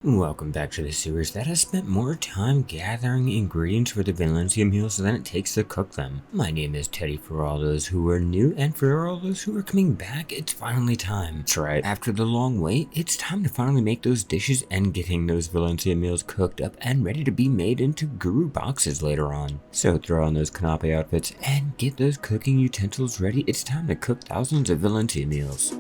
Welcome back to the series that has spent more time gathering ingredients for the Valencia Meals than it takes to cook them. My name is Teddy. For all those who are new and for all those who are coming back, it's finally time. That's right, after the long wait, it's time to finally make those dishes and getting those Valencia Meals cooked up and ready to be made into guru boxes later on. So throw on those canapé outfits and get those cooking utensils ready. It's time to cook thousands of Valencia Meals.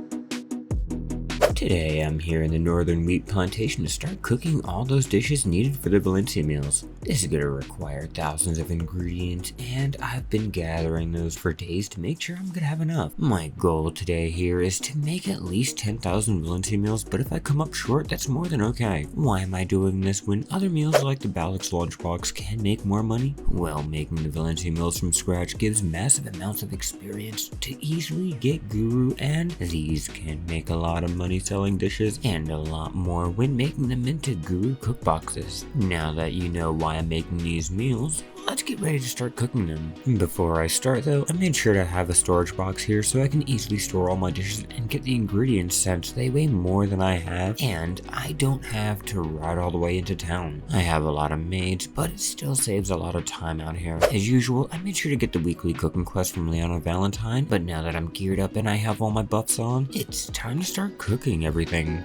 Today I'm here in the northern wheat plantation to start cooking all those dishes needed for the Valencia Meals. This is going to require thousands of ingredients and I've been gathering those for days to make sure I'm going to have enough. My goal today here is to make at least 10,000 Valencia Meals, but if I come up short, that's more than okay. Why am I doing this when other meals like the Balix lunchbox can make more money? Well, making the Valencia Meals from scratch gives massive amounts of experience to easily get guru, and these can make a lot of money selling dishes and a lot more when making them into guru cookboxes. Now that you know why I'm making these meals, let's get ready to start cooking them. Before I start though, I made sure to have a storage box here so I can easily store all my dishes and get the ingredients since they weigh more than I have and I don't have to ride all the way into town. I have a lot of maids, but it still saves a lot of time out here. As usual, I made sure to get the weekly cooking quest from Leona Valentine, but now that I'm geared up and I have all my buffs on, it's time to start cooking everything.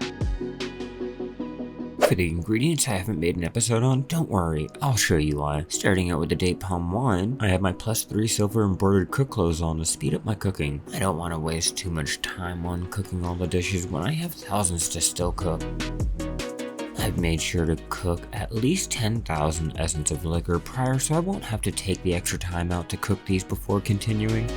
For the ingredients I haven't made an episode on, don't worry, I'll show you why. Starting out with the date palm wine, I have my +3 silver embroidered cook clothes on to speed up my cooking. I don't want to waste too much time on cooking all the dishes when I have thousands to still cook. I've made sure to cook at least 10,000 essence of liquor prior so I won't have to take the extra time out to cook these before continuing.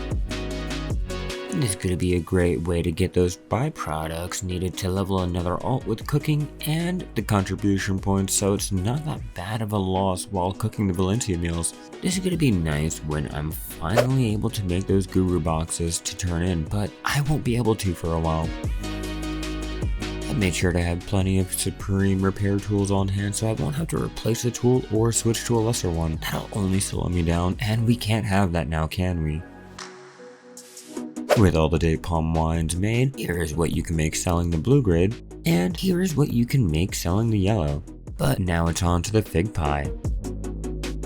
This is going to be a great way to get those byproducts needed to level another alt with cooking and the contribution points, so it's not that bad of a loss while cooking the Valencia Meals. This is going to be nice when I'm finally able to make those guru boxes to turn in, but I won't be able to for a while. I made sure to have plenty of Supreme repair tools on hand so I won't have to replace a tool or switch to a lesser one. That'll only slow me down, and we can't have that now, can we? With all the date palm wines made, here is what you can make selling the blue grade, and here is what you can make selling the yellow. But now it's on to the fig pie.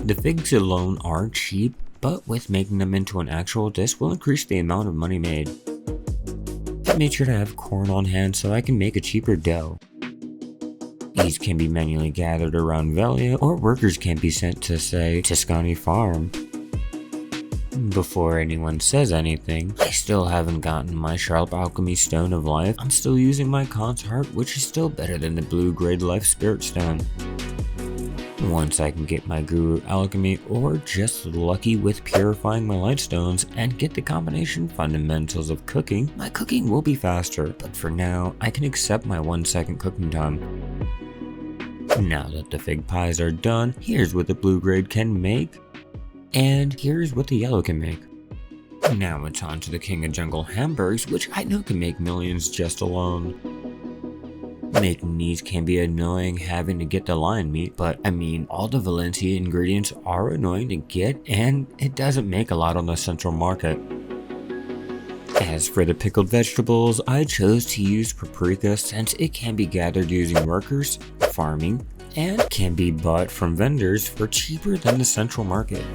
The figs alone are cheap, but with making them into an actual dish will increase the amount of money made. I made sure to have corn on hand so I can make a cheaper dough. These can be manually gathered around Velia, or workers can be sent to, say, Tuscany Farm. Before anyone says anything, I still haven't gotten my Sharp Alchemy Stone of Life. I'm still using my Khan's Heart, which is still better than the blue grade Life Spirit Stone. Once I can get my Guru Alchemy, or just lucky with purifying my light stones and get the combination fundamentals of cooking, my cooking will be faster, but for now, I can accept my 1 second cooking time. Now that the fig pies are done, here's what the blue grade can make. And here's what the yellow can make. Now it's on to the King of Jungle hamburgers, which I know can make millions just alone. Making these can be annoying having to get the lion meat, but I mean, all the Valencia ingredients are annoying to get and it doesn't make a lot on the central market. As for the pickled vegetables, I chose to use paprika since it can be gathered using workers, farming, and can be bought from vendors for cheaper than the central market.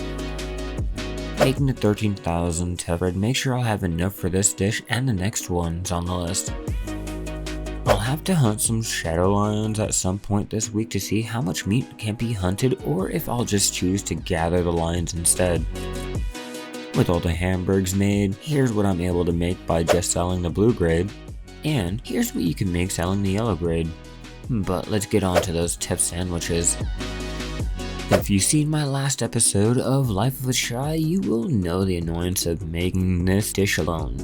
Making the 13,000 bread, make sure I'll have enough for this dish and the next ones on the list. I'll have to hunt some shadow lions at some point this week to see how much meat can be hunted or if I'll just choose to gather the lions instead. With all the hamburgers made, here's what I'm able to make by just selling the blue grade, and here's what you can make selling the yellow grade. But let's get on to those tip sandwiches. If you've seen my last episode of Life with Shai, you will know the annoyance of making this dish alone.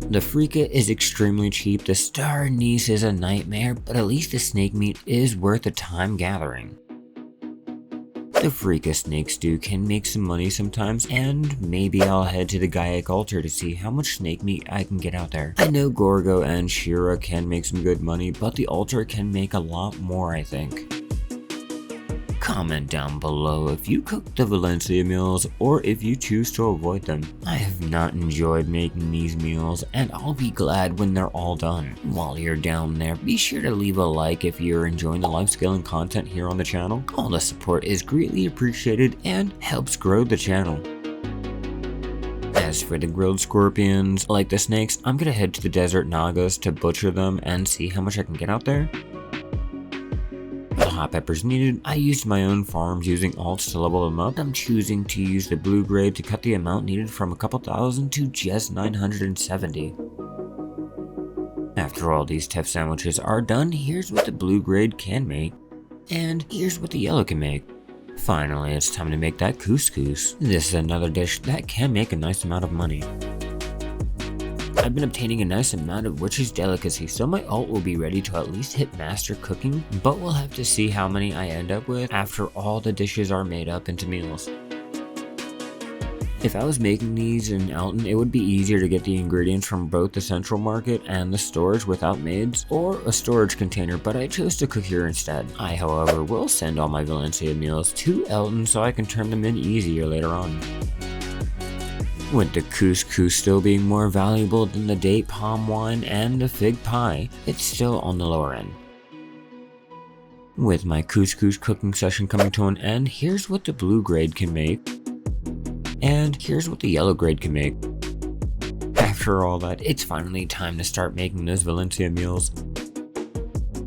The frika is extremely cheap, the star anise is a nightmare, but at least the snake meat is worth the time gathering. The frika snake stew can make some money sometimes, and maybe I'll head to the Gaiac altar to see how much snake meat I can get out there. I know Gorgo and Shira can make some good money, but the altar can make a lot more, I think. Comment down below if you cook the Valencia meals or if you choose to avoid them. I have not enjoyed making these meals, and I'll be glad when they're all done. While you're down there, be sure to leave a like if you're enjoying the life scaling content here on the channel. All the support is greatly appreciated and helps grow the channel. As for the grilled scorpions, like the snakes, I'm gonna head to the desert nagas to butcher them and see how much I can get out there. The hot peppers needed, I used my own farms using alts to level them up. I'm choosing to use the blue grade to cut the amount needed from a couple thousand to just 970. After all these tough sandwiches are done, here's what the blue grade can make, and here's what the yellow can make. Finally, it's time to make that couscous. This is another dish that can make a nice amount of money. I've been obtaining a nice amount of witch's delicacy, so my alt will be ready to at least hit master cooking, but we'll have to see how many I end up with after all the dishes are made up into meals. If I was making these in Alton, it would be easier to get the ingredients from both the central market and the storage without maids, or a storage container, but I chose to cook here instead. I, however, will send all my Valencia meals to Alton so I can turn them in easier later on. With the couscous still being more valuable than the date palm wine and the fig pie, it's still on the lower end. With my couscous cooking session coming to an end, here's what the blue grade can make. And here's what the yellow grade can make. After all that, it's finally time to start making those Valencia meals.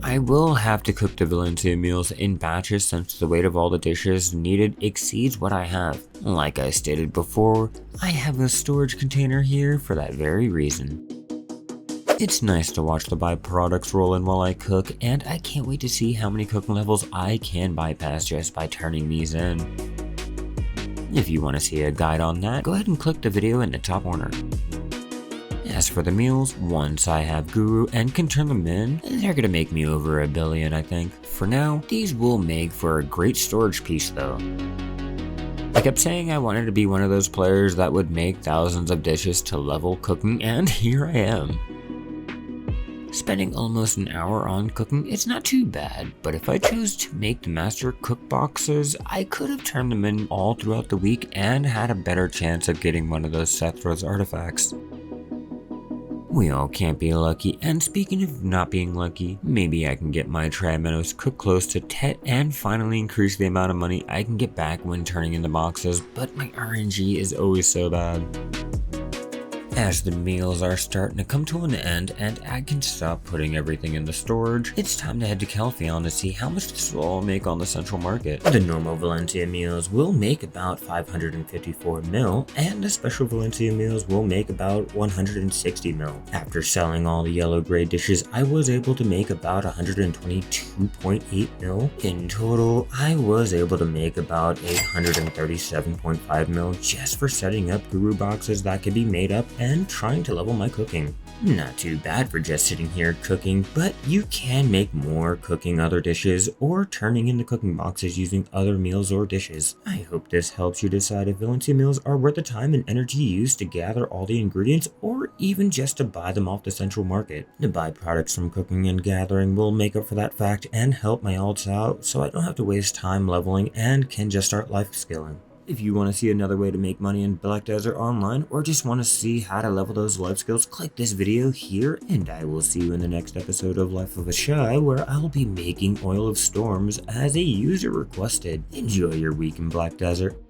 I will have to cook the Valencia meals in batches since the weight of all the dishes needed exceeds what I have. Like I stated before, I have a storage container here for that very reason. It's nice to watch the byproducts roll in while I cook, and I can't wait to see how many cooking levels I can bypass just by turning these in. If you want to see a guide on that, go ahead and click the video in the top corner. As for the meals, once I have Guru and can turn them in, they're gonna make me over $1 billion, I think. For now, these will make for a great storage piece though. I kept saying I wanted to be one of those players that would make thousands of dishes to level cooking, and here I am. Spending almost an hour on cooking, it's not too bad, but if I chose to make the master cook boxes, I could have turned them in all throughout the week and had a better chance of getting one of those Sethra's artifacts. We all can't be lucky, and speaking of not being lucky, maybe I can get my Trimenos cooked close to Tet and finally increase the amount of money I can get back when turning in the boxes, but my RNG is always so bad. As the meals are starting to come to an end and I can stop putting everything in the storage, it's time to head to Calpheon to see how much this will all make on the central market. The normal Valencia meals will make about 554 mil, and the special Valencia meals will make about 160 mil. After selling all the yellow grade dishes, I was able to make about 122.8 mil. In total, I was able to make about 837.5 mil just for setting up guru boxes that could be made up and trying to level my cooking. Not too bad for just sitting here cooking, but you can make more cooking other dishes or turning into cooking boxes using other meals or dishes. I hope this helps you decide if Valencia meals are worth the time and energy used to gather all the ingredients or even just to buy them off the central market. The byproducts from cooking and gathering will make up for that fact and help my alts out so I don't have to waste time leveling and can just start life scaling. If you want to see another way to make money in Black Desert Online, or just want to see how to level those life skills, click this video here, and I will see you in the next episode of Life of a Shai, where I'll be making Oil of Storms as a user requested. Enjoy your week in Black Desert.